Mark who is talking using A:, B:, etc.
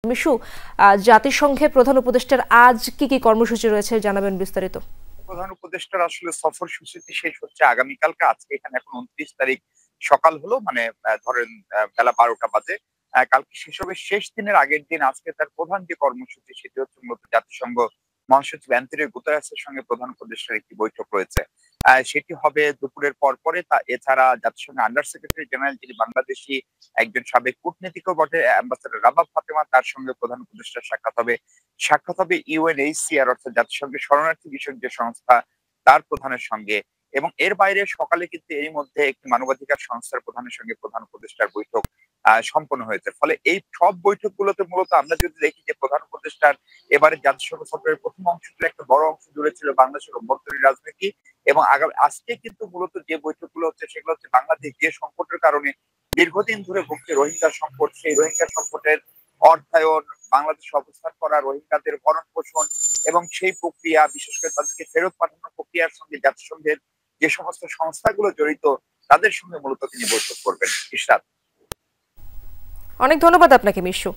A: মিশু, জাতিসংঘের প্রধান উপদেষ্টার আজ কি কি কর্মসূচি রয়েছে জানাবেন বিস্তারিত।
B: প্রধান উপদেষ্টার আসলে সফর সূচিটি শেষ হচ্ছে আগামীকালকে। আজকে এখানে এখন 29 তারিখ সকাল হলো, মানে ধরেন বেলা 12টা বাজে। কালকে শেষ হবে, শেষ দিনের আগের দিন আজকে তার প্রধান যে কর্মসূচি সেটি হচ্ছে মূলত জাতিসংঘ মহাসচিব অ্যান্টনিও গুতেরেসের সঙ্গে প্রধান উপদেষ্টার একটি বৈঠক রয়েছে। সেটি হবে দুপুরের পর পরে। এছাড়া জাতিসংঘের আন্ডার সেক্রেটারি জেনারেল, যিনি বাংলাদেশি একজন সাবেক কূটনীতিকও বটে, অ্যাম্বাসেডর রাবাব ফাতেমা, তার সঙ্গে প্রধান উপদেষ্টার সাক্ষাৎ হবে ইউএনএইচসিআর অর্থাৎ জাতিসংঘের শরণার্থী বিষয়ক যে সংস্থা, তার প্রধানের সঙ্গে। এবং এর বাইরে সকালে কিন্তু এরই মধ্যে একটি মানবাধিকার সংস্থার প্রধানের সঙ্গে প্রধান উপদেষ্টার বৈঠক সম্পন্ন হয়েছে। ফলে এই সব বৈঠকগুলোতে মূলত আমরা যদি দেখি যে প্রধান উপদেষ্টার এবারে জাতিসংঘ সফরের প্রথম অংশটির একটা বড় অংশ জুড়ে ছিল বাংলাদেশের অভ্যন্তরীণ রাজনীতি। এবং আজকে কিন্তু মূলত যে বৈঠকগুলো হচ্ছে সেগুলো হচ্ছে বাংলাদেশ যে সংকটের কারণে দীর্ঘদিন ধরে ভুগছে, রোহিঙ্গা সংকট, সেই রোহিঙ্গা সংকটের অর্থায়ন, বাংলাদেশে অবস্থান করা রোহিঙ্গাদের ভরণ পোষণ এবং সেই প্রক্রিয়া, বিশেষ করে তাদেরকে ফেরত পাঠানোর প্রক্রিয়ার সঙ্গে জাতিসংঘের যে সমস্ত সংস্থাগুলো জড়িত তাদের সঙ্গে মূলত তিনি বৈঠক করবেন। ইশরাত,
A: অনেক ধন্যবাদ আপনাকে মিশু।